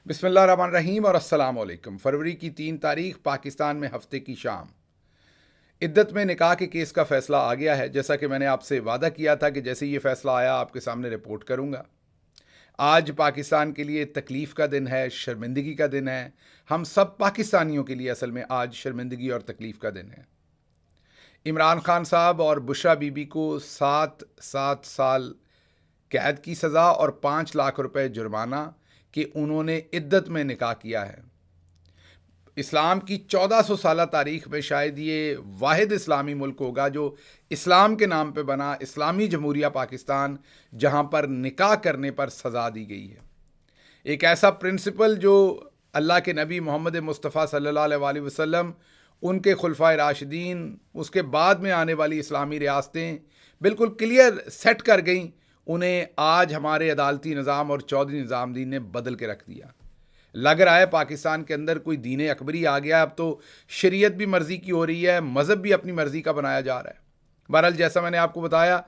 بسم اللہ الرحمن الرحیم اور السلام علیکم۔ فروری کی 3 تاریخ پاکستان میں ہفتے کی شام عدت میں نکاح کے کیس کا فیصلہ آ گیا ہے۔ جیسا کہ میں نے آپ سے وعدہ کیا تھا کہ جیسے یہ فیصلہ آیا آپ کے سامنے رپورٹ کروں گا۔ آج پاکستان کے لیے تکلیف کا دن ہے، شرمندگی کا دن ہے۔ ہم سب پاکستانیوں کے لیے اصل میں آج شرمندگی اور تکلیف کا دن ہے۔ عمران خان صاحب اور بشرا بی بی کو 7 سال قید کی سزا اور 5 لاکھ روپے جرمانہ کہ انہوں نے عدت میں نکاح کیا ہے۔ اسلام کی 1400 سالہ تاریخ میں شاید یہ واحد اسلامی ملک ہوگا جو اسلام کے نام پہ بنا، اسلامی جمہوریہ پاکستان، جہاں پر نکاح کرنے پر سزا دی گئی ہے۔ ایک ایسا پرنسپل جو اللہ کے نبی محمد مصطفیٰ صلی اللہ علیہ وسلم، ان کے خلفائے راشدین، اس کے بعد میں آنے والی اسلامی ریاستیں بالکل کلیئر سیٹ کر گئیں، انہیں آج ہمارے عدالتی نظام اور چودھری نظام دین نے بدل کے رکھ دیا۔ لگ رہا ہے پاکستان کے اندر کوئی دین اکبری آ گیا، اب تو شریعت بھی مرضی کی ہو رہی ہے، مذہب بھی اپنی مرضی کا بنایا جا رہا ہے۔ بہرحال جیسا میں نے آپ کو بتایا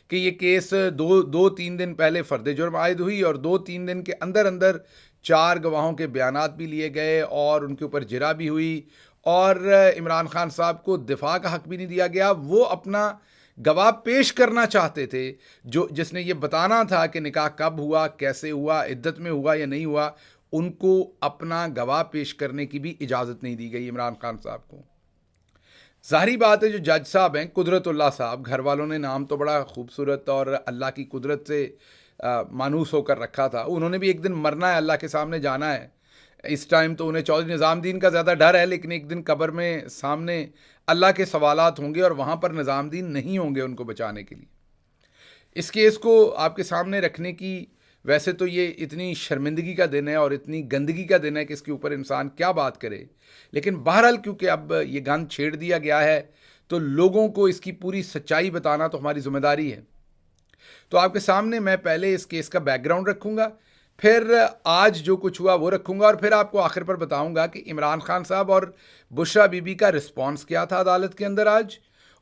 کہ یہ کیس دو تین دن پہلے فرد جرم عائد ہوئی اور 2-3 دن کے اندر 4 گواہوں کے بیانات بھی لیے گئے اور ان کے اوپر جرح بھی ہوئی، اور عمران خان صاحب کو دفاع کا حق بھی نہیں دیا گیا۔ وہ اپنا گواہ پیش کرنا چاہتے تھے جس نے یہ بتانا تھا کہ نکاح کب ہوا، کیسے ہوا، عدت میں ہوا یا نہیں ہوا، ان کو اپنا گواہ پیش کرنے کی بھی اجازت نہیں دی گئی عمران خان صاحب کو۔ ظاہری بات ہے جو جج صاحب ہیں قدرت اللہ صاحب، گھر والوں نے نام تو بڑا خوبصورت اور اللہ کی قدرت سے مانوس ہو کر رکھا تھا، انہوں نے بھی ایک دن مرنا ہے، اللہ کے سامنے جانا ہے۔ اس ٹائم تو انہیں چودھری نظام دین کا زیادہ ڈر ہے، لیکن ایک دن قبر میں سامنے اللہ کے سوالات ہوں گے اور وہاں پر نظام دین نہیں ہوں گے ان کو بچانے کے لیے۔ اس کیس کو آپ کے سامنے رکھنے کی، ویسے تو یہ اتنی شرمندگی کا دن ہے اور اتنی گندگی کا دن ہے کہ اس کے اوپر انسان کیا بات کرے، لیکن بہرحال کیونکہ اب یہ گند چھیڑ دیا گیا ہے تو لوگوں کو اس کی پوری سچائی بتانا تو ہماری ذمہ داری ہے۔ تو آپ کے سامنے میں پہلے اس کیس کا بیک گراؤنڈ رکھوں گا، پھر آج جو کچھ ہوا وہ رکھوں گا، اور پھر آپ کو آخر پر بتاؤں گا کہ عمران خان صاحب اور بشرا بی بی کا رسپانس کیا تھا عدالت کے اندر آج،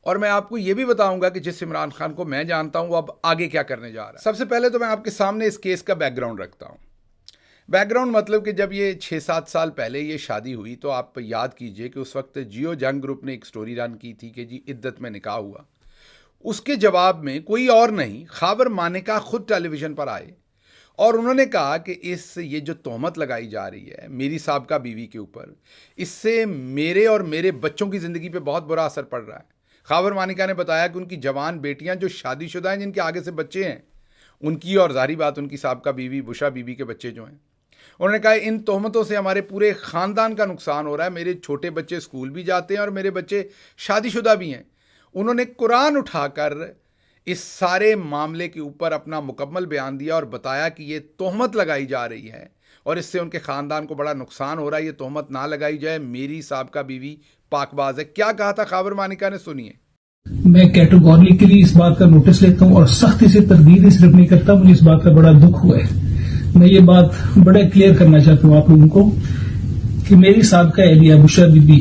اور میں آپ کو یہ بھی بتاؤں گا کہ جس عمران خان کو میں جانتا ہوں وہ اب آگے کیا کرنے جا رہا ہے۔ سب سے پہلے تو میں آپ کے سامنے اس کیس کا بیک گراؤنڈ رکھتا ہوں۔ بیک گراؤنڈ مطلب کہ جب یہ 6-7 سال پہلے یہ شادی ہوئی تو آپ یاد کیجئے کہ اس وقت جیو جنگ گروپ نے ایک سٹوری رن کی تھی کہ جی عدت میں نکاح ہوا۔ اس کے جواب میں کوئی اور نہیں، خاور مانیکا خود ٹیلی ویژن پر آئے اور انہوں نے کہا کہ یہ جو تہمت لگائی جا رہی ہے میری سابقہ بیوی کے اوپر، اس سے میرے اور میرے بچوں کی زندگی پہ بہت برا اثر پڑ رہا ہے۔ خاور مانیکا نے بتایا کہ ان کی جوان بیٹیاں جو شادی شدہ ہیں، جن کے آگے سے بچے ہیں، ان کی اور ظاہری بات ان کی سابقہ بیوی بشرا بی بی کے بچے جو ہیں، انہوں نے کہا ان تہمتوں سے ہمارے پورے خاندان کا نقصان ہو رہا ہے، میرے چھوٹے بچے اسکول بھی جاتے ہیں اور میرے بچے شادی شدہ بھی ہیں۔ انہوں نے قرآن اٹھا کر اس سارے معاملے کے اوپر اپنا مکمل بیان دیا اور بتایا کہ یہ تہمت لگائی جا رہی ہے اور اس سے ان کے خاندان کو بڑا نقصان ہو رہا ہے، یہ تہمت نہ لگائی جائے، میری سابقہ بیوی پاک باز ہے۔ کیا کہا تھا خاور مانیکا نے، سنیے۔ میں کیٹیگوریکلی اس بات کا نوٹس لیتا ہوں اور سختی سے تردید صرف نہیں کرتا، مجھے اس بات کا بڑا دکھ ہوا ہے۔ میں یہ بات بڑا کلیئر کرنا چاہتا ہوں آپ لوگوں کو کہ میری سابقہ اہلیہ بشرا بی بی،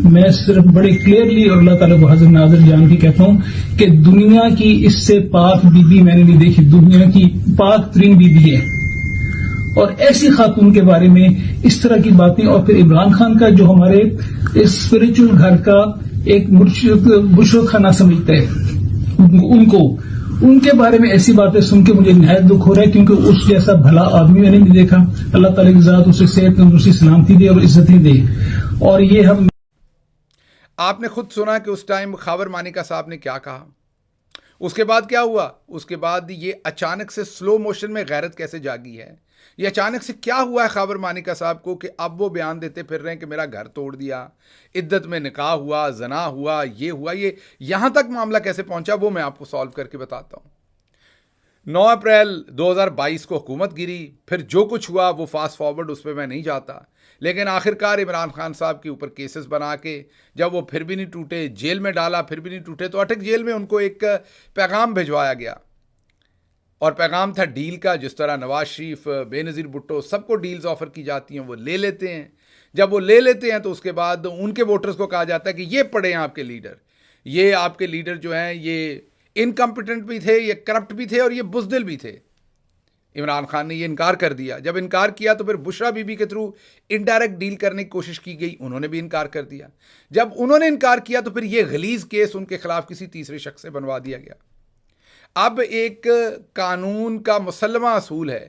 میں صرف بڑے کلیئرلی اور اللہ تعالیٰ کو حاضر ناظر جان کے کہتا ہوں کہ دنیا کی اس سے پاک بی بی میں نے نہیں دیکھی، دنیا کی پاک ترین بی بی ہے، اور ایسی خاتون کے بارے میں اس طرح کی باتیں، اور پھر عمران خان کا جو ہمارے اسپرچل گھر کا ایک بشرا خانہ سمجھتا ہے، ان کے بارے میں ایسی باتیں سن کے مجھے نہایت دکھ ہو رہا ہے، کیونکہ اس جیسا بھلا آدمی میں نے نہیں دیکھا۔ اللہ تعالیٰ کی ذات اسے صحت تندرستی سلامتی دے اور عزتیں دے، اور یہ ہم آپ نے خود سنا کہ اس ٹائم خاور مانیکا صاحب نے کیا کہا۔ اس کے بعد کیا ہوا؟ اس کے بعد یہ اچانک سے سلو موشن میں غیرت کیسے جاگی ہے، یہ اچانک سے کیا ہوا ہے خاور مانیکا صاحب کو کہ اب وہ بیان دیتے پھر رہے ہیں کہ میرا گھر توڑ دیا، عدت میں نکاح ہوا، زنا ہوا، یہ ہوا، یہ یہاں تک معاملہ کیسے پہنچا وہ میں آپ کو سالو کر کے بتاتا ہوں۔ 9 اپریل 2022 کو حکومت گری، پھر جو کچھ ہوا وہ فاسٹ فارورڈ، اس پہ میں نہیں جاتا، لیکن آخرکار عمران خان صاحب کے اوپر کیسز بنا کے جب وہ پھر بھی نہیں ٹوٹے، جیل میں ڈالا پھر بھی نہیں ٹوٹے، تو اٹک جیل میں ان کو ایک پیغام بھجوایا گیا، اور پیغام تھا ڈیل کا۔ جس طرح نواز شریف، بے نظیر بھٹو، سب کو ڈیلز آفر کی جاتی ہیں، وہ لے لیتے ہیں۔ جب وہ لے لیتے ہیں تو اس کے بعد ان کے ووٹرز کو کہا جاتا ہے کہ یہ پڑے ہیں آپ کے لیڈر، یہ آپ کے لیڈر جو ہیں یہ انکمپیٹنٹ بھی تھے، یہ کرپٹ بھی تھے اور یہ بزدل بھی تھے۔ عمران خان نے یہ انکار کر دیا. جب انکار کیا تو پھر بشرا بی بی کے تھرو انڈائریکٹ ڈیل کرنے کی کوشش کی گئی, انہوں نے بھی انکار کر دیا. جب انہوں نے انکار کیا تو پھر یہ غلیظ کیس ان کے خلاف کسی تیسرے شخص سے بنوا دیا گیا. اب ایک قانون کا مسلمہ اصول ہے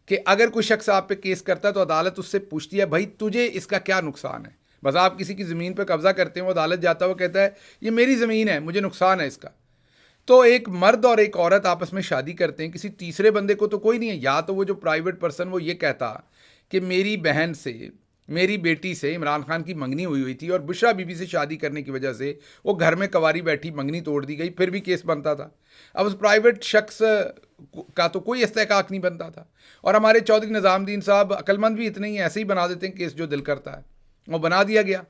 کہ اگر کوئی شخص آپ پہ کیس کرتا ہے تو عدالت اس سے پوچھتی ہے بھائی تجھے اس کا کیا نقصان ہے. بس آپ کسی کی زمین پہ قبضہ کرتے ہیں, وہ عدالت جاتا ہے, وہ کہتا ہے یہ میری زمین ہے, مجھے نقصان ہے اس کا. تو ایک مرد اور ایک عورت آپس میں شادی کرتے ہیں, کسی تیسرے بندے کو تو کوئی نہیں ہے. یا تو وہ جو پرائیویٹ پرسن وہ یہ کہتا کہ میری بہن سے, میری بیٹی سے عمران خان کی منگنی ہوئی تھی اور بشرا بی بی سے شادی کرنے کی وجہ سے وہ گھر میں کنواری بیٹھی, منگنی توڑ دی گئی, پھر بھی کیس بنتا تھا. اب اس پرائیویٹ شخص کا تو کوئی استحقاق نہیں بنتا تھا. اور ہمارے چودھری نظام الدین صاحب عقل مند بھی اتنے ہی, ایسے ہی بنا دیتے ہیں کیس جو دل کرتا ہے, وہ بنا دیا گیا.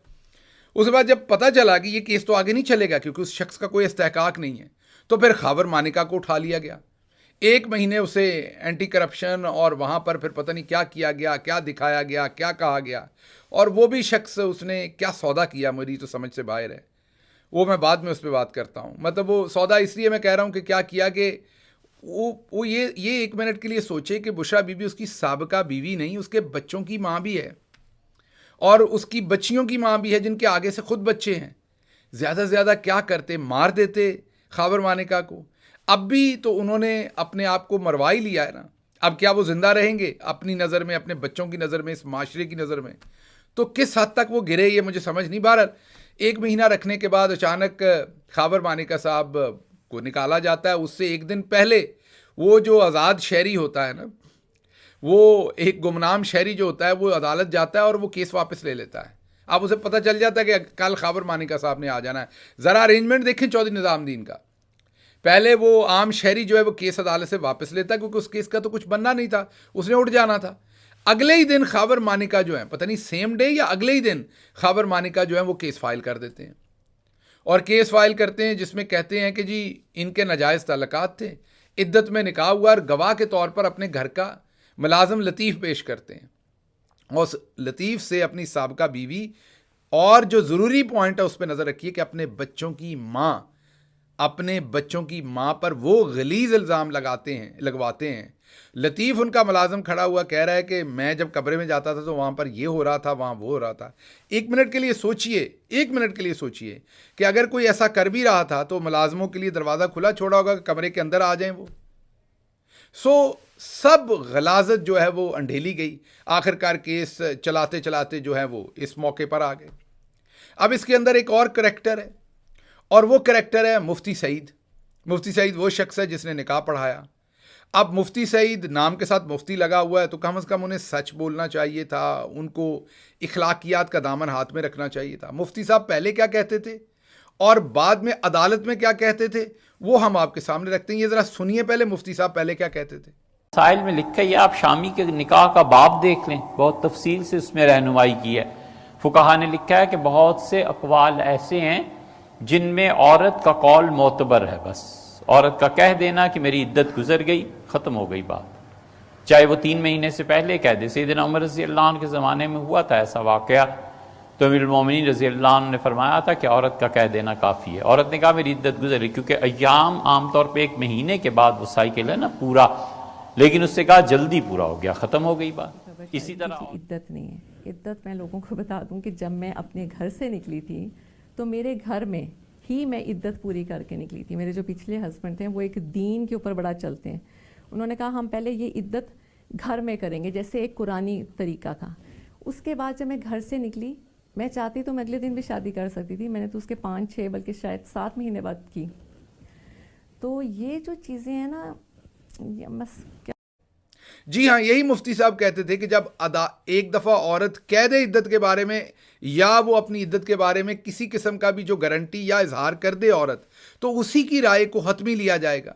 اس کے بعد جب پتہ چلا کہ یہ کیس تو آگے نہیں چلے گا کیونکہ اس شخص کا کوئی استحقاق نہیں ہے, تو پھر خاور مانیکا کو اٹھا لیا گیا. 1 مہینے اسے اینٹی کرپشن اور وہاں پر پھر پتہ نہیں کیا کیا گیا, کیا دکھایا گیا, کیا کہا گیا, اور وہ بھی شخص اس نے کیا سودا کیا میری تو سمجھ سے باہر ہے. وہ میں بعد میں اس پہ بات کرتا ہوں. مطلب وہ سودا اس لیے میں کہہ رہا ہوں کہ کیا کیا کہ وہ یہ 1 منٹ کے لیے سوچے کہ بشرا بی بی اس کی سابقہ بیوی نہیں, اس کے بچوں کی ماں بھی ہے اور اس کی بچیوں کی ماں بھی ہے جن کے آگے سے خود بچے ہیں. زیادہ سے زیادہ کیا کرتے, مار دیتے خاور مانیکا کو. اب بھی تو انہوں نے اپنے آپ کو مروا ہی لیا ہے نا. اب کیا وہ زندہ رہیں گے اپنی نظر میں, اپنے بچوں کی نظر میں, اس معاشرے کی نظر میں؟ تو کس حد تک وہ گرے یہ مجھے سمجھ نہیں. بہرحال 1 مہینہ رکھنے کے بعد اچانک خاور مانیکا صاحب کو نکالا جاتا ہے. اس سے 1 دن پہلے وہ جو آزاد شہری ہوتا ہے نا, وہ ایک گمنام شہری جو ہوتا ہے, وہ عدالت جاتا ہے اور وہ کیس واپس لے لیتا ہے. اب اسے پتہ چل جاتا ہے کہ کل خاور مانیکا صاحب نے آ جانا ہے. ذرا ارینجمنٹ دیکھیں چودھری نظام الدین کا. پہلے وہ عام شہری جو ہے وہ کیس عدالت سے واپس لیتا ہے کیونکہ اس کیس کا تو کچھ بننا نہیں تھا, اس نے اٹھ جانا تھا. اگلے ہی دن خاور مانیکا جو ہے, پتہ نہیں سیم ڈے یا اگلے ہی دن, خاور مانیکا جو ہے وہ کیس فائل کر دیتے ہیں. اور کیس فائل کرتے ہیں جس میں کہتے ہیں کہ جی ان کے ناجائز تعلقات تھے, عدت میں نکاح ہوا, اور گواہ کے طور پر اپنے گھر کا ملازم لطیف پیش کرتے ہیں. اور اس لطیف سے اپنی سابقہ بیوی, اور جو ضروری پوائنٹ ہے اس پہ نظر رکھیے کہ اپنے بچوں کی ماں پر وہ غلیظ الزام لگواتے ہیں. لطیف ان کا ملازم کھڑا ہوا کہہ رہا ہے کہ میں جب کمرے میں جاتا تھا تو وہاں پر یہ ہو رہا تھا, وہاں وہ ہو رہا تھا. 1 منٹ کے لیے سوچئے کہ اگر کوئی ایسا کر بھی رہا تھا تو ملازموں کے لیے دروازہ کھلا چھوڑا ہوگا کہ کمرے کے اندر آ جائیں وہ. سب غلاظت جو ہے وہ انڈھیلی گئی. آخرکار کیس چلاتے چلاتے جو ہے وہ اس موقع پر آ گئے. اب اس کے اندر ایک اور کریکٹر ہے, اور وہ کریکٹر ہے مفتی سعید. مفتی سعید وہ شخص ہے جس نے نکاح پڑھایا. اب مفتی سعید نام کے ساتھ مفتی لگا ہوا ہے تو کم از کم انہیں سچ بولنا چاہیے تھا, ان کو اخلاقیات کا دامن ہاتھ میں رکھنا چاہیے تھا. مفتی صاحب پہلے کیا کہتے تھے اور بعد میں عدالت میں کیا کہتے تھے وہ ہم آپ کے سامنے رکھتے ہیں. یہ ذرا سنیے پہلے مفتی صاحب پہلے کیا کہتے تھے. مسائل میں لکھا ہے, آپ شامی کے نکاح کا باب دیکھ لیں, بہت تفصیل سے اس میں رہنمائی کی ہے. فقہا نے لکھا ہے کہ بہت سے اقوال ایسے ہیں جن میں عورت کا قول معتبر ہے. بس عورت کا کہہ دینا کہ میری عدت گزر گئی, ختم ہو گئی بات, چاہے وہ 3 مہینے سے پہلے کہہ دے. سیدنا عمر رضی اللہ عنہ کے زمانے میں ہوا تھا ایسا واقعہ, تو امیر المومنین رضی اللہ عنہ نے فرمایا تھا کہ عورت کا کہہ دینا کافی ہے. عورت نے کہا میری عدت گزر گئی, کیونکہ ایام عام طور پہ 1 مہینے کے بعد وہ سائیکل ہے نا پورا, لیکن اس سے کہا جلدی پورا ہو گیا, ختم ہو گئی بات. اسی طرح عدت نہیں ہے. عدت میں لوگوں کو بتا دوں کہ جب میں اپنے گھر سے نکلی تھی تو میرے گھر میں ہی میں عدت پوری کر کے نکلی تھی. میرے جو پچھلے ہسبینڈ تھے وہ ایک دین کے اوپر بڑا چلتے ہیں. انہوں نے کہا ہم پہلے یہ عدت گھر میں کریں گے, جیسے ایک قرآنی طریقہ تھا. اس کے بعد جب میں گھر سے نکلی, میں چاہتی تو میں اگلے دن بھی شادی کر سکتی تھی. میں نے تو اس کے 5-6 بلکہ شاید 7 مہینے بعد کی. تو یہ جو چیزیں ہیں نا, بس کیا. جی ہاں, یہی مفتی صاحب کہتے تھے کہ جب ایک دفعہ عورت کہہ دے عدت کے بارے میں, یا وہ اپنی عدت کے بارے میں کسی قسم کا بھی جو گارنٹی یا اظہار کر دے عورت, تو اسی کی رائے کو حتمی لیا جائے گا.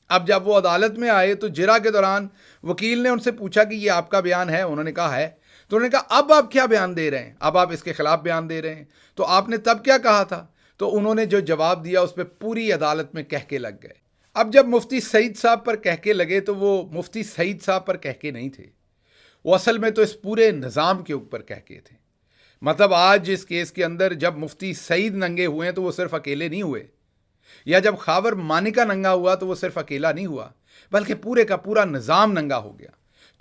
اب جب وہ عدالت میں آئے تو جرا کے دوران وکیل نے ان سے پوچھا کہ یہ آپ کا بیان ہے, انہوں نے کہا ہے. تو انہوں نے کہا اب آپ کیا بیان دے رہے ہیں, اب آپ اس کے خلاف بیان دے رہے ہیں, تو آپ نے تب کیا کہا تھا. تو انہوں نے جو جواب دیا اس پہ پوری عدالت میں کہہ کے لگ گئے. اب جب مفتی سعید صاحب پر کہہ کے لگے تو وہ مفتی سعید صاحب پر کہہ کے نہیں تھے, وہ اصل میں تو اس پورے نظام کے اوپر کہہ کے تھے. مطلب آج اس کیس کے اندر جب مفتی سعید ننگے ہوئے ہیں تو وہ صرف اکیلے نہیں ہوئے, یا جب خاور مانیکا ننگا ہوا تو وہ صرف اکیلا نہیں ہوا. بلکہ پورے کا پورا نظام ننگا ہو گیا.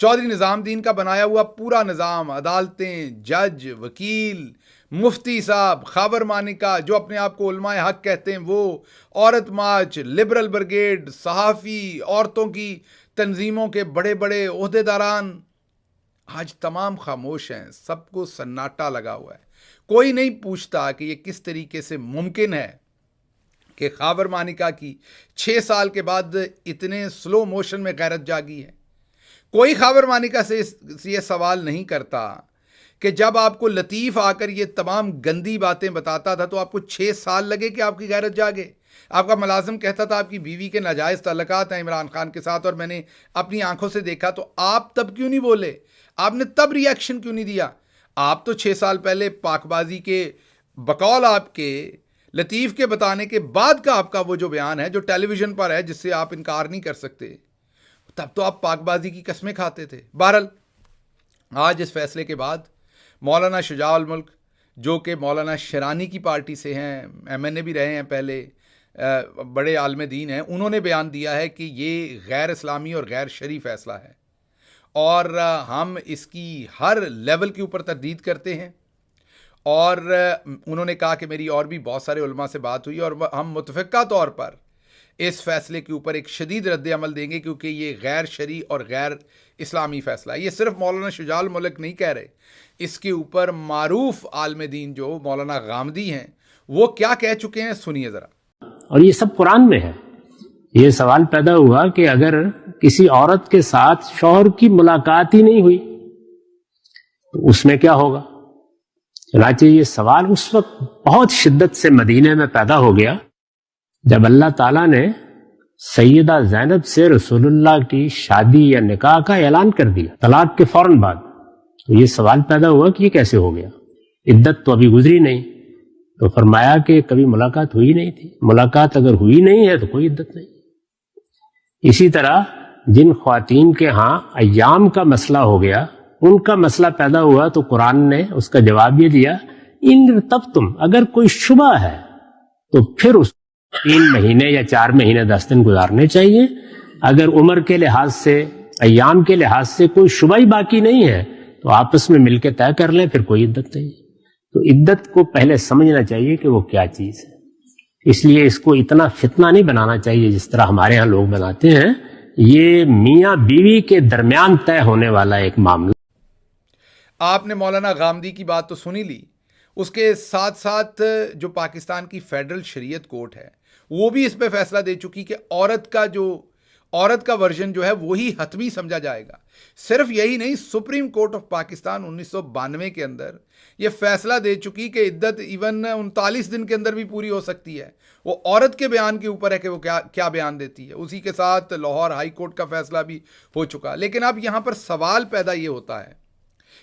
چودھری نظام الدین کا بنایا ہوا پورا نظام، عدالتیں، جج، وکیل، مفتی صاحب، خاور مانیکا جو اپنے آپ کو علماء حق کہتے ہیں وہ، عورت مارچ، لبرل بریگیڈ، صحافی، عورتوں کی تنظیموں کے بڑے بڑے عہدے داران، آج تمام خاموش ہیں. سب کو سناٹا لگا ہوا ہے. کوئی نہیں پوچھتا کہ یہ کس طریقے سے ممکن ہے کہ خاور مانیکا کی 6 سال کے بعد اتنے سلو موشن میں غیرت جاگی ہے. کوئی خاور مانیکا سے یہ سوال نہیں کرتا کہ جب آپ کو لطیف آ کر یہ تمام گندی باتیں بتاتا تھا تو آپ کو 6 سال لگے کہ آپ کی غیرت جاگے. آپ کا ملازم کہتا تھا آپ کی بیوی کے ناجائز تعلقات ہیں عمران خان کے ساتھ اور میں نے اپنی آنکھوں سے دیکھا، تو آپ تب کیوں نہیں بولے؟ آپ نے تب ری ایکشن کیوں نہیں دیا؟ آپ تو 6 سال پہلے پاک بازی کے بقول آپ کے لطیف کے بتانے کے بعد کا آپ کا وہ جو بیان ہے جو ٹیلی ویژن پر ہے جس سے آپ انکار نہیں کر سکتے، تب تو آپ پاک بازی کی قسمیں کھاتے تھے. بہرحال آج اس فیصلے کے بعد مولانا شجاع الملک جو کہ مولانا شیرانی کی پارٹی سے ہیں، ایم این اے بھی رہے ہیں پہلے، بڑے عالم دین ہیں، انہوں نے بیان دیا ہے کہ یہ غیر اسلامی اور غیر شرعی فیصلہ ہے اور ہم اس کی ہر لیول کے اوپر تردید کرتے ہیں. اور انہوں نے کہا کہ میری اور بھی بہت سارے علماء سے بات ہوئی اور ہم متفقہ طور پر اس فیصلے کے اوپر ایک شدید رد عمل دیں گے کیونکہ یہ غیر شرعی اور غیر اسلامی فیصلہ ہے. یہ صرف مولانا شجاع الملک نہیں کہہ رہے، اس کے اوپر معروف عالم دین جو مولانا غامدی ہیں وہ کیا کہہ چکے ہیں سنیے ذرا. اور یہ سب قرآن میں ہے. یہ سوال پیدا ہوا کہ اگر کسی عورت کے ساتھ شوہر کی ملاقات ہی نہیں ہوئی تو اس میں کیا ہوگا؟ چنانچہ یہ سوال اس وقت بہت شدت سے مدینے میں پیدا ہو گیا جب اللہ تعالیٰ نے سیدہ زینب سے رسول اللہ کی شادی یا نکاح کا اعلان کر دیا طلاق کے فوراً بعد. تو یہ سوال پیدا ہوا کہ یہ کیسے ہو گیا؟ عدت تو ابھی گزری نہیں. تو فرمایا کہ کبھی ملاقات ہوئی نہیں تھی. ملاقات اگر ہوئی نہیں ہے تو کوئی عدت نہیں. اسی طرح جن خواتین کے ہاں ایام کا مسئلہ ہو گیا، ان کا مسئلہ پیدا ہوا تو قرآن نے اس کا جواب یہ دیا ان تب تم اگر کوئی شبہ ہے تو پھر اس 3 مہینے یا 4 مہینے 10 دن گزارنے چاہیے. اگر عمر کے لحاظ سے، ایام کے لحاظ سے کوئی شبہ ہی باقی نہیں ہے تو آپس میں مل کے طے کر لیں، پھر کوئی عدت نہیں. تو عدت کو پہلے سمجھنا چاہیے کہ وہ کیا چیز ہے. اس لیے اس کو اتنا فتنہ نہیں بنانا چاہیے جس طرح ہمارے ہاں لوگ بناتے ہیں. یہ میاں بیوی کے درمیان طے ہونے والا ایک معاملہ. آپ نے مولانا غامدی کی بات تو سنی لی، اس کے ساتھ ساتھ جو پاکستان کی فیڈرل شریعت کورٹ ہے وہ بھی اس پہ فیصلہ دے چکی کہ عورت کا ورژن جو ہے وہی حتمی سمجھا جائے گا. صرف یہی نہیں، سپریم کورٹ آف پاکستان 1992 کے اندر یہ فیصلہ دے چکی کہ عدت ایون 39 دن کے اندر بھی پوری ہو سکتی ہے. وہ عورت کے بیان کے اوپر ہے کہ وہ کیا بیان دیتی ہے. اسی کے ساتھ لاہور ہائی کورٹ کا فیصلہ بھی ہو چکا. لیکن اب یہاں پر سوال پیدا یہ ہوتا ہے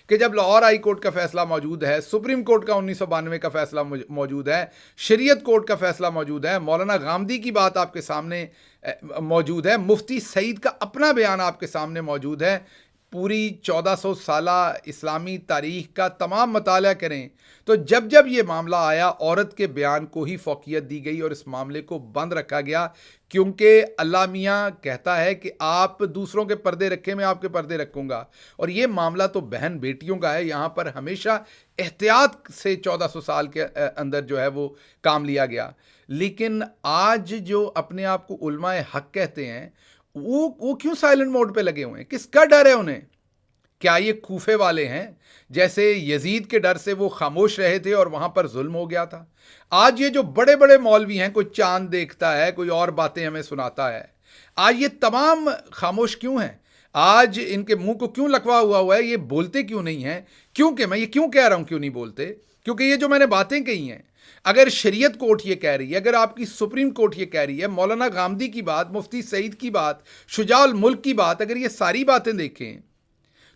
کہ جب لاہور ہائی کورٹ کا فیصلہ موجود ہے، سپریم کورٹ کا 1992 کا فیصلہ موجود ہے، شریعت کورٹ کا فیصلہ موجود ہے، مولانا غامدی کی بات آپ کے سامنے موجود ہے، مفتی سعید کا اپنا بیان آپ کے سامنے موجود ہے، پوری 1400 سالہ اسلامی تاریخ کا تمام مطالعہ کریں تو جب یہ معاملہ آیا عورت کے بیان کو ہی فوقیت دی گئی اور اس معاملے کو بند رکھا گیا، کیونکہ اللہ میاں کہتا ہے کہ آپ دوسروں کے پردے رکھیں، میں آپ کے پردے رکھوں گا. اور یہ معاملہ تو بہن بیٹیوں کا ہے. یہاں پر ہمیشہ احتیاط سے 1400 سال کے اندر جو ہے وہ کام لیا گیا. لیکن آج جو اپنے آپ کو علماء حق کہتے ہیں وہ کیوں سائلنٹ موڈ پہ لگے ہوئے ہیں؟ کس کا ڈر ہے انہیں؟ کیا یہ کوفے والے ہیں جیسے یزید کے ڈر سے وہ خاموش رہے تھے اور وہاں پر ظلم ہو گیا تھا؟ آج یہ جو بڑے بڑے مولوی ہیں، کوئی چاند دیکھتا ہے، کوئی اور باتیں ہمیں سناتا ہے، آج یہ تمام خاموش کیوں ہیں؟ آج ان کے منہ کو کیوں لکوا ہوا ہے؟ یہ بولتے کیوں نہیں ہیں؟ کیونکہ میں یہ کیوں کہہ رہا ہوں کیوں نہیں بولتے؟ کیونکہ یہ جو میں نے باتیں کہی ہیں، اگر شریعت کورٹ یہ کہہ رہی ہے، اگر آپ کی سپریم کورٹ یہ کہہ رہی ہے، مولانا غامدی کی بات، مفتی سعید کی بات، شجاع الملک کی بات، اگر یہ ساری باتیں دیکھیں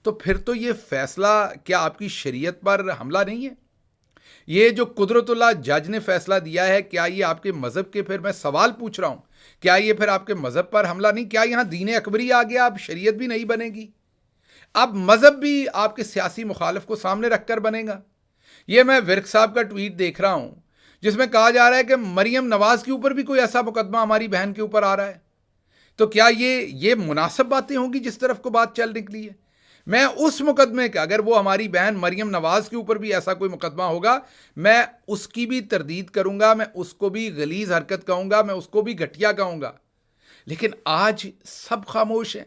تو پھر تو یہ فیصلہ کیا آپ کی شریعت پر حملہ نہیں ہے؟ یہ جو قدرت اللہ جج نے فیصلہ دیا ہے، کیا یہ آپ کے مذہب کے، پھر میں سوال پوچھ رہا ہوں، کیا یہ پھر آپ کے مذہب پر حملہ نہیں؟ کیا یہاں دین اکبری آ گیا؟ اب شریعت بھی نہیں بنے گی، اب مذہب بھی آپ کے سیاسی مخالف کو سامنے رکھ کر بنے گا؟ یہ میں ورک صاحب کا ٹویٹ دیکھ رہا ہوں جس میں کہا جا رہا ہے کہ مریم نواز کے اوپر بھی کوئی ایسا مقدمہ ہماری بہن کے اوپر آ رہا ہے. تو کیا یہ مناسب باتیں ہوں گی جس طرف کو بات چل نکلی ہے؟ میں اس مقدمے کا، اگر وہ ہماری بہن مریم نواز کے اوپر بھی ایسا کوئی مقدمہ ہوگا، میں اس کی بھی تردید کروں گا، میں اس کو بھی غلیظ حرکت کہوں گا، میں اس کو بھی گھٹیا کہوں گا. لیکن آج سب خاموش ہیں.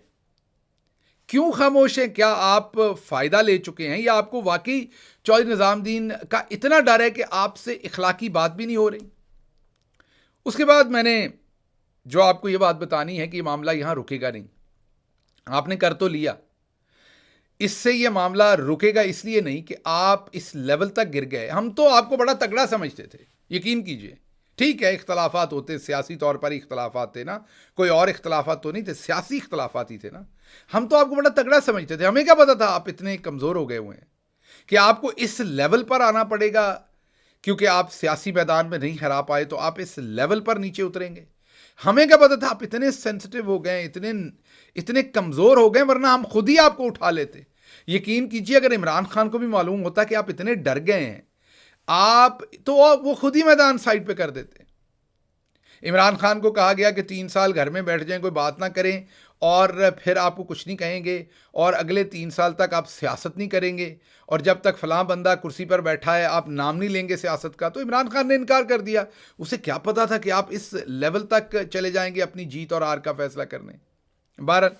کیوں خاموش ہیں؟ کیا آپ فائدہ لے چکے ہیں، یا آپ کو واقعی چودھری نظام الدین کا اتنا ڈر ہے کہ آپ سے اخلاقی بات بھی نہیں ہو رہی؟ اس کے بعد میں نے جو آپ کو یہ بات بتانی ہے کہ یہ معاملہ یہاں رکے گا نہیں. آپ نے کر تو لیا، اس سے یہ معاملہ رکے گا اس لیے نہیں کہ آپ اس لیول تک گر گئے. ہم تو آپ کو بڑا تگڑا سمجھتے تھے، یقین کیجئے. ٹھیک ہے، اختلافات ہوتے، سیاسی طور پر ہی اختلافات تھے نا، کوئی اور اختلافات تو نہیں تھے، سیاسی اختلافات ہی تھے نا. ہم تو آپ کو بڑا تگڑا سمجھتے تھے. ہمیں کیا پتا تھا آپ اتنے کمزور ہو گئے ہوئے ہیں کہ آپ کو اس لیول پر آنا پڑے گا. کیونکہ آپ سیاسی میدان میں نہیں ہرا پائے تو آپ اس لیول پر نیچے اتریں گے. ہمیں کیا پتا تھا آپ اتنے سینسٹیو ہو گئے، اتنے کمزور ہو گئے، ورنہ ہم خود ہی آپ کو اٹھا لیتے. یقین کیجئے اگر عمران خان کو بھی معلوم ہوتا کہ آپ اتنے ڈر گئے ہیں آپ تو وہ خود ہی میدان سائڈ پہ کر دیتے. عمران خان کو کہا گیا کہ 3 سال گھر میں بیٹھ جائیں، کوئی بات نہ کریں، اور پھر آپ کو کچھ نہیں کہیں گے، اور اگلے 3 سال تک آپ سیاست نہیں کریں گے، اور جب تک فلاں بندہ کرسی پر بیٹھا ہے آپ نام نہیں لیں گے سیاست کا. تو عمران خان نے انکار کر دیا. اسے کیا پتا تھا کہ آپ اس لیول تک چلے جائیں گے اپنی جیت اور ہار کا فیصلہ کرنے. بہرحال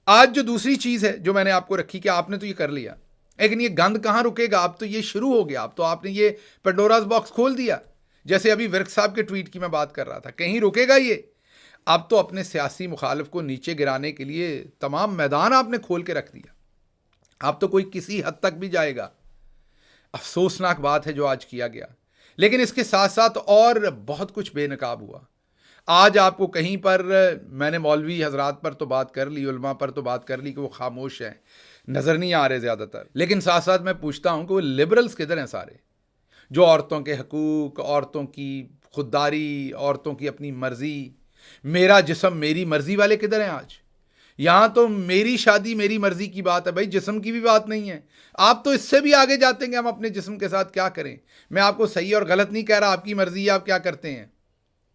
آج جو دوسری چیز ہے جو میں نے آپ کو رکھی کہ آپ نے تو یہ کر لیا، لیکن یہ گند کہاں رکے گا؟ اب تو یہ شروع ہو گیا. اب تو آپ نے یہ پنڈوراز باکس کھول دیا. جیسے ابھی ورک صاحب کے ٹویٹ کی میں بات کر رہا تھا، کہیں رکے گا یہ؟ اب تو اپنے سیاسی مخالف کو نیچے گرانے کے لیے تمام میدان آپ نے کھول کے رکھ دیا. اب تو کوئی کسی حد تک بھی جائے گا. افسوسناک بات ہے جو آج کیا گیا. لیکن اس کے ساتھ ساتھ اور بہت کچھ بے نقاب ہوا. آج آپ کو کہیں پر، میں نے مولوی حضرات پر تو بات کر لی، علماء پر تو بات کر لی کہ وہ خاموش ہیں، نظر نہیں آ رہے زیادہ تر. لیکن ساتھ ساتھ میں پوچھتا ہوں کہ وہ لبرلز کدھر ہیں سارے، جو عورتوں کے حقوق، عورتوں کی خودداری، عورتوں کی اپنی مرضی، میرا جسم میری مرضی والے کدھر ہیں آج؟ یہاں تو میری شادی میری مرضی کی بات ہے بھائی، جسم کی بھی بات نہیں ہے. آپ تو اس سے بھی آگے جاتے ہیں کہ ہم اپنے جسم کے ساتھ کیا کریں. میں آپ کو صحیح اور غلط نہیں کہہ رہا، آپ کی مرضی ہے آپ کیا کرتے ہیں.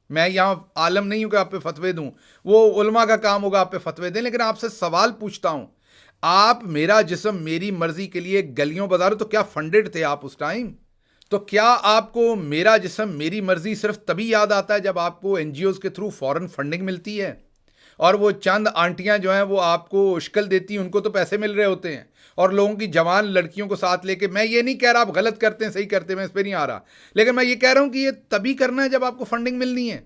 میں یہاں عالم نہیں ہوں کہ آپ پہ فتوے دوں، وہ علماء کا کام ہوگا آپ پہ فتوے دیں. لیکن آپ سے سوال پوچھتا ہوں، آپ میرا جسم میری مرضی کے لیے گلیوں بازاروں، تو کیا فنڈڈ تھے آپ اس ٹائم؟ تو کیا آپ کو میرا جسم میری مرضی صرف تبھی یاد آتا ہے جب آپ کو این جی اوز کے تھرو فورن فنڈنگ ملتی ہے، اور وہ چند آنٹیاں جو ہیں وہ آپ کو اشکل دیتی ہیں، ان کو تو پیسے مل رہے ہوتے ہیں، اور لوگوں کی جوان لڑکیوں کو ساتھ لے کے. میں یہ نہیں کہہ رہا آپ غلط کرتے ہیں صحیح کرتے ہیں، میں اس پہ نہیں آ رہا، لیکن میں یہ کہہ رہا ہوں کہ یہ تبھی کرنا ہے جب آپ کو فنڈنگ ملنی ہے.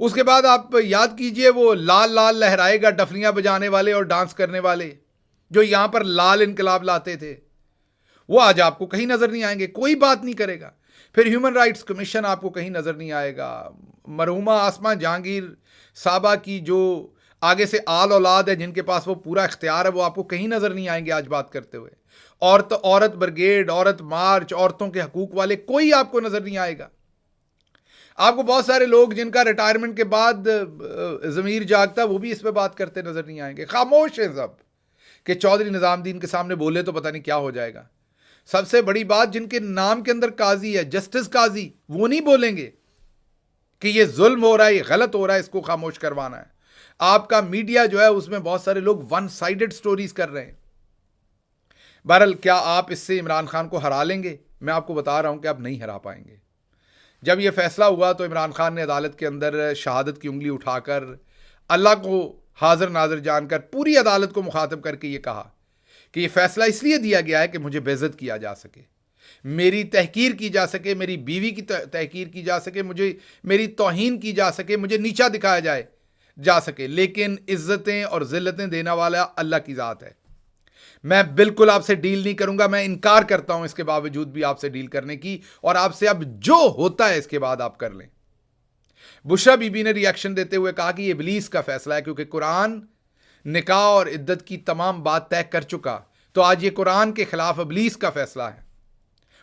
اس کے بعد آپ یاد کیجئے وہ لال لال لہرائے گا ڈفلیاں بجانے والے اور ڈانس کرنے والے جو یہاں پر لال انقلاب لاتے تھے، وہ آج آپ کو کہیں نظر نہیں آئیں گے، کوئی بات نہیں کرے گا. پھر ہیومن رائٹس کمیشن آپ کو کہیں نظر نہیں آئے گا. مرحومہ آسمہ جہانگیر صاحبہ کی جو آگے سے آل اولاد ہے جن کے پاس وہ پورا اختیار ہے، وہ آپ کو کہیں نظر نہیں آئیں گے آج بات کرتے ہوئے. عورت بریگیڈ، عورت مارچ، عورتوں کے حقوق والے، کوئی آپ کو نظر نہیں آئے گا. آپ کو بہت سارے لوگ جن کا ریٹائرمنٹ کے بعد ضمیر جاگتا وہ بھی اس پہ بات کرتے نظر نہیں آئیں گے. خاموش ہیں سب کہ چودھری نظام الدین کے سامنے بولے تو پتہ نہیں کیا ہو جائے گا. سب سے بڑی بات، جن کے نام کے اندر قاضی ہے، جسٹس قاضی، وہ نہیں بولیں گے کہ یہ ظلم ہو رہا ہے، یہ غلط ہو رہا ہے، اس کو خاموش کروانا ہے. آپ کا میڈیا جو ہے اس میں بہت سارے لوگ ون سائیڈڈ سٹوریز کر رہے ہیں. بہرحال کیا آپ اس سے عمران خان کو ہرا لیں گے؟ میں آپ کو بتا رہا ہوں کہ آپ نہیں ہرا پائیں گے. جب یہ فیصلہ ہوا تو عمران خان نے عدالت کے اندر شہادت کی انگلی اٹھا کر اللہ کو حاضر ناظر جان کر پوری عدالت کو مخاطب کر کے یہ کہا کہ یہ فیصلہ اس لیے دیا گیا ہے کہ مجھے بے عزت کیا جا سکے، میری تحقیر کی جا سکے، میری بیوی کی تحقیر کی جا سکے، مجھے میری توہین کی جا سکے، مجھے نیچا دکھایا جا سکے. لیکن عزتیں اور ذلتیں دینے والا اللہ کی ذات ہے. میں بالکل آپ سے ڈیل نہیں کروں گا. میں انکار کرتا ہوں اس کے باوجود بھی آپ سے ڈیل کرنے کی، اور آپ سے اب جو ہوتا ہے اس کے بعد آپ کر لیں. بشرا بی بی نے ری ایکشن دیتے ہوئے کہا کہ یہ ابلیس کا فیصلہ ہے، کیونکہ قرآن نکاح اور عدت کی تمام بات طے کر چکا، تو آج یہ قرآن کے خلاف ابلیس کا فیصلہ ہے،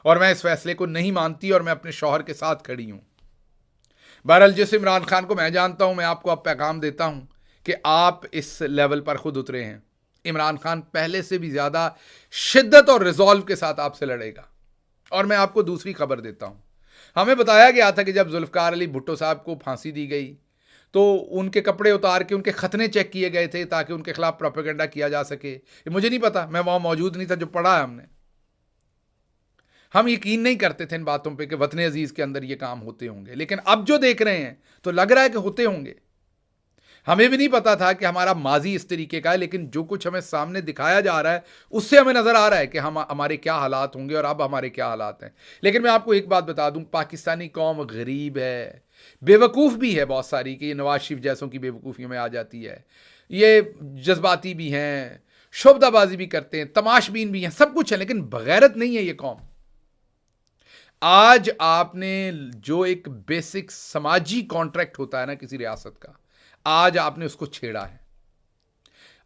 اور میں اس فیصلے کو نہیں مانتی، اور میں اپنے شوہر کے ساتھ کھڑی ہوں. بہرحال جس عمران خان کو میں جانتا ہوں، میں آپ کو اب پیغام دیتا ہوں کہ آپ اس لیول پر خود اترے ہیں. عمران خان پہلے سے بھی زیادہ شدت اور ریزولو کے ساتھ آپ سے لڑے گا. اور میں آپ کو دوسری خبر دیتا ہوں. ہمیں بتایا گیا تھا کہ جب ذوالفقار علی بھٹو صاحب کو پھانسی دی گئی تو ان کے کپڑے اتار کے ان کے ختنے چیک کیے گئے تھے تاکہ ان کے خلاف پروپیگنڈا کیا جا سکے. یہ مجھے نہیں پتا, میں وہاں موجود نہیں تھا, جو پڑھا ہے ہم نے. ہم یقین نہیں کرتے تھے ان باتوں پہ کہ وطن عزیز کے اندر یہ کام ہوتے ہوں گے, لیکن اب جو دیکھ رہے ہیں تو لگ رہا ہے کہ ہوتے ہوں گے. ہمیں بھی نہیں پتا تھا کہ ہمارا ماضی اس طریقے کا ہے, لیکن جو کچھ ہمیں سامنے دکھایا جا رہا ہے اس سے ہمیں نظر آ رہا ہے کہ ہمارے کیا حالات ہوں گے اور اب ہمارے کیا حالات ہیں. لیکن میں آپ کو ایک بات بتا دوں, پاکستانی قوم غریب ہے, بے وقوف بھی ہے بہت ساری, کہ یہ نواز شریف جیسوں کی بے وقوفیوں میں آ جاتی ہے. یہ جذباتی بھی ہیں, شعبدہ بازی بھی کرتے ہیں, تماش بین بھی ہیں, سب کچھ ہے, لیکن بغیرت نہیں ہے یہ قوم. آج آپ نے جو ایک بیسک سماجی کانٹریکٹ ہوتا ہے نا کسی ریاست کا, آج آپ نے اس کو چھیڑا ہے.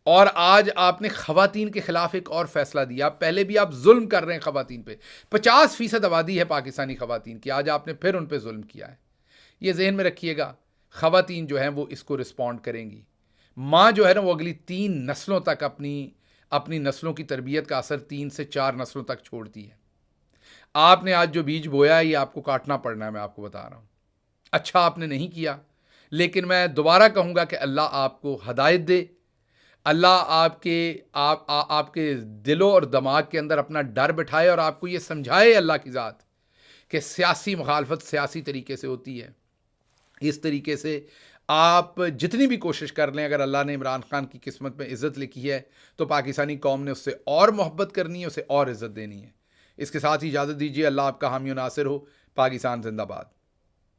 اور آج آپ نے خواتین کے خلاف ایک اور فیصلہ دیا. پہلے بھی آپ ظلم کر رہے ہیں خواتین پہ, 50% آبادی ہے پاکستانی خواتین کی, آج آپ نے پھر ان پہ ظلم کیا ہے. یہ ذہن میں رکھیے گا, خواتین جو ہیں وہ اس کو رسپونڈ کریں گی. ماں جو ہے نا وہ اگلی 3 نسلوں تک اپنی نسلوں کی تربیت کا اثر 3 سے 4 نسلوں تک چھوڑتی ہے. آپ نے آج جو بیج بویا ہے یہ آپ کو کاٹنا پڑنا ہے, میں آپ کو بتا رہا ہوں. اچھا آپ نے نہیں کیا, لیکن میں دوبارہ کہوں گا کہ اللہ آپ کو ہدایت دے, اللہ آپ کے دلوں اور دماغ کے اندر اپنا ڈر بٹھائے اور آپ کو یہ سمجھائے اللہ کی ذات کہ سیاسی مخالفت سیاسی طریقے سے ہوتی ہے. اس طریقے سے آپ جتنی بھی کوشش کر لیں, اگر اللہ نے عمران خان کی قسمت میں عزت لکھی ہے تو پاکستانی قوم نے اس سے اور محبت کرنی ہے, اسے اور عزت دینی ہے. اس کے ساتھ ہی اجازت دیجیے. اللہ آپ کا حامی و ناصر ہو. پاکستان زندہ باد.